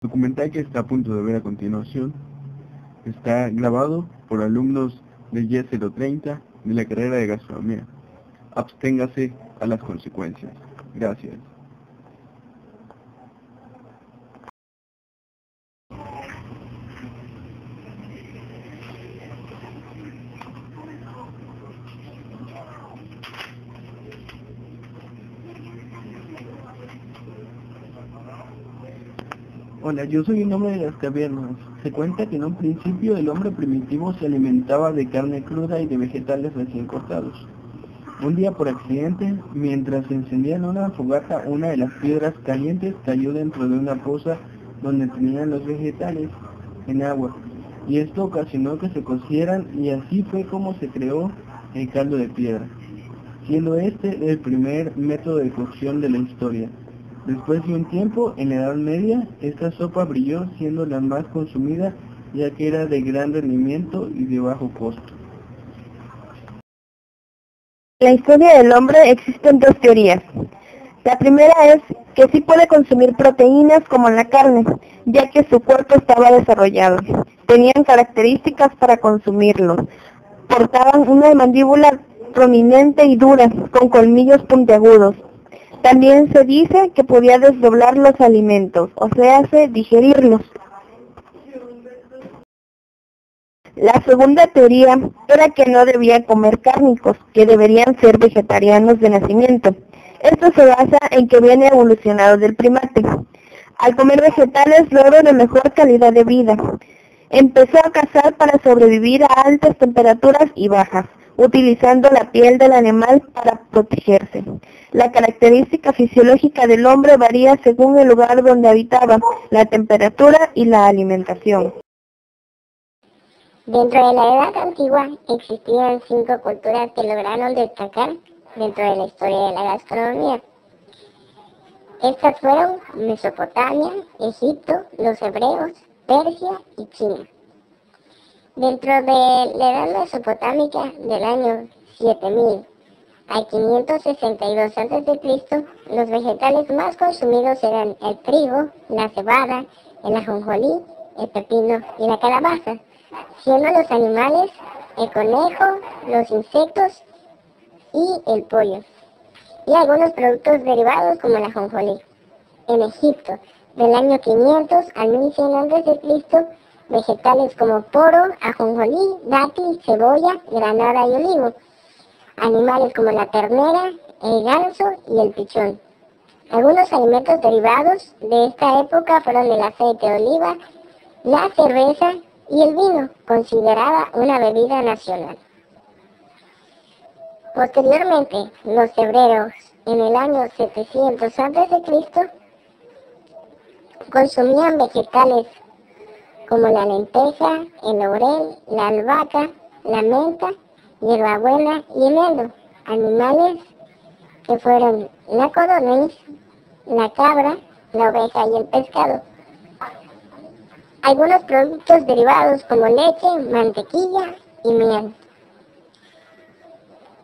documental que está a punto de ver a continuación está grabado por alumnos del Y030 de la carrera de gastronomía. Absténgase a las consecuencias. Gracias. Hola, yo soy un hombre de las cavernas. Se cuenta que en un principio el hombre primitivo se alimentaba de carne cruda y de vegetales recién cortados. Un día por accidente, mientras se encendía en una fogata, una de las piedras calientes cayó dentro de una poza donde tenían los vegetales en agua, y esto ocasionó que se cocieran, y así fue como se creó el caldo de piedra, siendo este el primer método de cocción de la historia. Después de un tiempo, en la Edad Media, esta sopa brilló siendo la más consumida, ya que era de gran rendimiento y de bajo costo. En la historia del hombre existen dos teorías. La primera es que sí puede consumir proteínas como la carne, ya que su cuerpo estaba desarrollado. Tenían características para consumirlo. Portaban una mandíbula prominente y dura, con colmillos puntiagudos. También se dice que podía desdoblar los alimentos, o sea, digerirlos. La segunda teoría era que no debía comer cárnicos, que deberían ser vegetarianos de nacimiento. Esto se basa en que viene evolucionado del primate. Al comer vegetales logra una mejor calidad de vida. Empezó a cazar para sobrevivir a altas temperaturas y bajas, utilizando la piel del animal para protegerse. La característica fisiológica del hombre varía según el lugar donde habitaba, la temperatura y la alimentación. Dentro de la Edad Antigua existían 5 culturas que lograron destacar dentro de la historia de la gastronomía. Estas fueron Mesopotamia, Egipto, los hebreos, Persia y China. Dentro de la Edad Mesopotámica del año 7000 a 562 a.C., los vegetales más consumidos eran el trigo, la cebada, el ajonjolí, el pepino y la calabaza, siendo los animales el conejo, los insectos y el pollo, y algunos productos derivados como el ajonjolí. En Egipto, del año 500 al 1100 a.C., vegetales como poro, ajonjolí, dátil, cebolla, granada y olivo. Animales como la ternera, el ganso y el pichón. Algunos alimentos derivados de esta época fueron el aceite de oliva, la cerveza y el vino, considerada una bebida nacional. Posteriormente, los hebreos, en el año 700 a.C., consumían vegetales como la lenteja, el laurel, la albahaca, la menta, hierbabuena y eneldo, animales que fueron la codorniz, la cabra, la oveja y el pescado. Algunos productos derivados como leche, mantequilla y miel.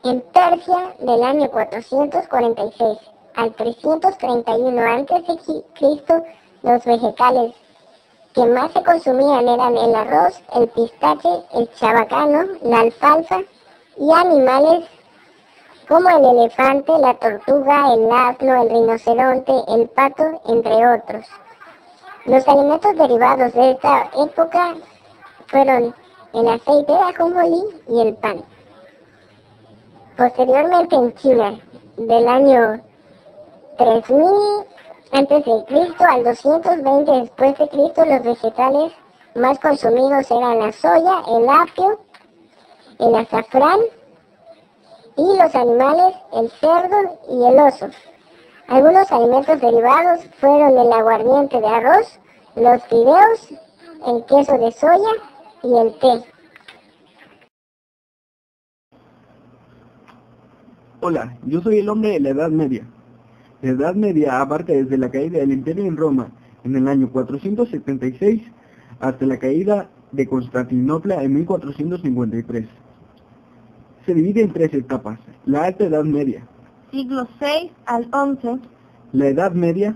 En Persia, del año 446 al 331 a.C., los vegetales que más se consumían eran el arroz, el pistache, el chabacano, la alfalfa y animales como el elefante, la tortuga, el asno, el rinoceronte, el pato, entre otros. Los alimentos derivados de esta época fueron el aceite de ajonjolí y el pan. Posteriormente en China, del año 3000 a.C. al 220 después de Cristo, los vegetales más consumidos eran la soya, el apio, el azafrán y los animales, el cerdo y el oso. Algunos alimentos derivados fueron el aguardiente de arroz, los fideos, el queso de soya y el té. Hola, yo soy el hombre de la Edad Media. La Edad Media abarca desde la caída del Imperio en Roma en el año 476 hasta la caída de Constantinopla en 1453. Se divide en 3 etapas: la Alta Edad Media, siglo VI al XI, la Edad Media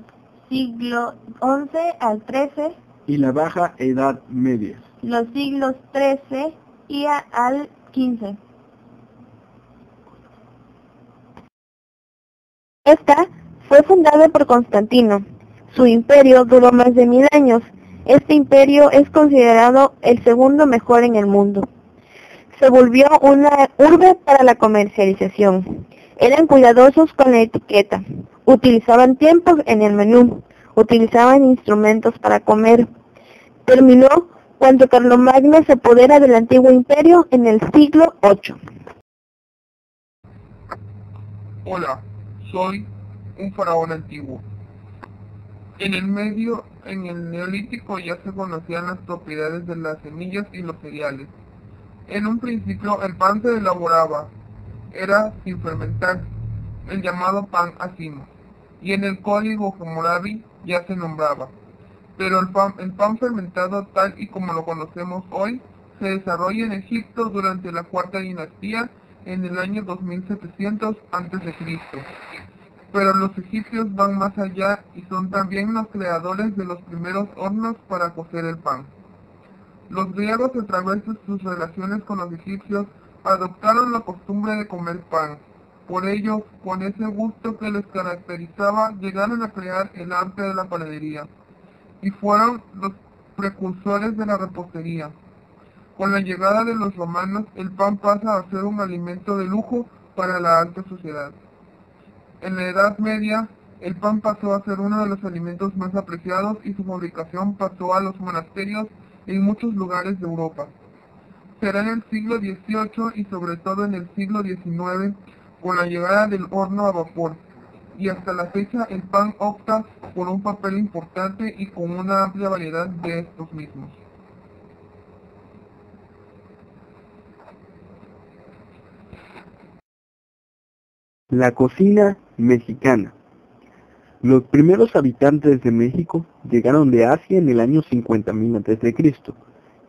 siglo XI al XIII, y la Baja Edad Media. los siglos XIII y al XV. Esta fue fundada por Constantino. Su imperio duró más de 1000 años. Este imperio es considerado el segundo mejor en el mundo. Se volvió una urbe para la comercialización. Eran cuidadosos con la etiqueta. Utilizaban tiempos en el menú. Utilizaban instrumentos para comer. Terminó cuando Carlomagno se apodera del antiguo imperio en el siglo VIII. Hola, soy un faraón antiguo. En el Neolítico ya se conocían las propiedades de las semillas y los cereales. En un principio el pan se elaboraba, era sin fermentar, el llamado pan acimo, y en el Código Hammurabi ya se nombraba. Pero el pan fermentado tal y como lo conocemos hoy se desarrolla en Egipto durante la cuarta dinastía en el año 2700 a.C. Pero los egipcios van más allá y son también los creadores de los primeros hornos para cocer el pan. Los griegos, a través de sus relaciones con los egipcios, adoptaron la costumbre de comer pan. Por ello, con ese gusto que les caracterizaba, llegaron a crear el arte de la panadería y fueron los precursores de la repostería. Con la llegada de los romanos, el pan pasa a ser un alimento de lujo para la alta sociedad. En la Edad Media, el pan pasó a ser uno de los alimentos más apreciados y su fabricación pasó a los monasterios en muchos lugares de Europa. Será en el siglo XVIII y sobre todo en el siglo XIX con la llegada del horno a vapor, y hasta la fecha el pan opta por un papel importante y con una amplia variedad de estos mismos. La cocina mexicana. Los primeros habitantes de México llegaron de Asia en el año 50.000 a.C.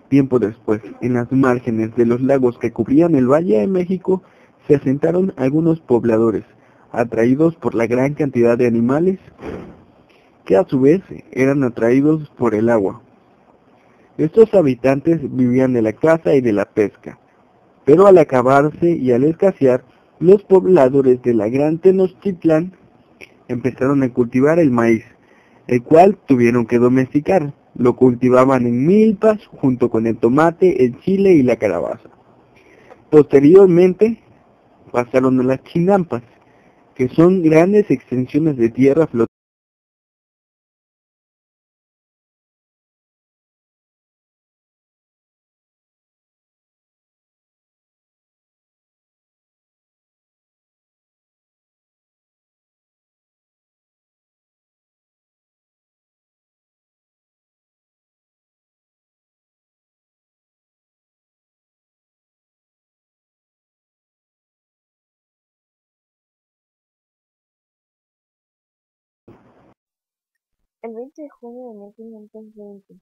Tiempo después, en las márgenes de los lagos que cubrían el Valle de México, se asentaron algunos pobladores, atraídos por la gran cantidad de animales, que a su vez eran atraídos por el agua. Estos habitantes vivían de la caza y de la pesca, pero al acabarse y al escasear, los pobladores de la Gran Tenochtitlán empezaron a cultivar el maíz, el cual tuvieron que domesticar. Lo cultivaban en milpas junto con el tomate, el chile y la calabaza. Posteriormente pasaron a las chinampas, que son grandes extensiones de tierra flotante. El 20 de junio de 1520,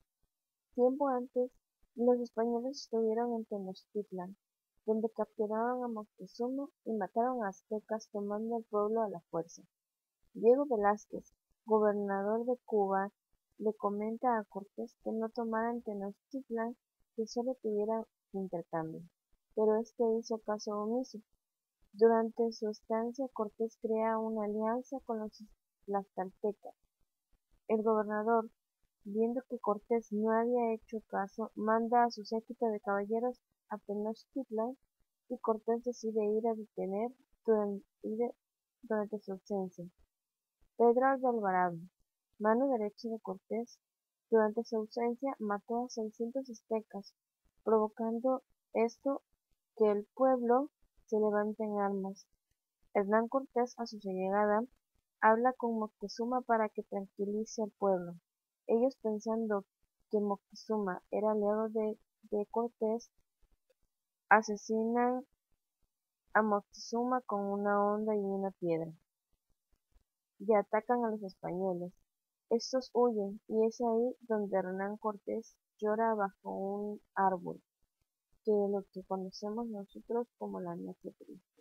tiempo antes, los españoles estuvieron en Tenochtitlan, donde capturaron a Moctezuma y mataron a aztecas tomando el pueblo a la fuerza. Diego Velázquez, gobernador de Cuba, le comenta a Cortés que no tomaran Tenochtitlan, que solo tuvieran intercambio, pero este hizo caso omiso. Durante su estancia, Cortés crea una alianza con los tlaxcaltecas. El gobernador, viendo que Cortés no había hecho caso, manda a su séquito de caballeros a Tenochtitlan y Cortés decide ir a detener durante su ausencia. Pedro de Alvarado, mano derecha de Cortés, durante su ausencia mató a 600 aztecas, provocando esto que el pueblo se levante en armas. Hernán Cortés, a su llegada, habla con Moctezuma para que tranquilice al pueblo. Ellos, pensando que Moctezuma era aliado de Cortés, asesinan a Moctezuma con una honda y una piedra, y atacan a los españoles. Estos huyen, y es ahí donde Hernán Cortés llora bajo un árbol, que es lo que conocemos nosotros como la Noche Triste.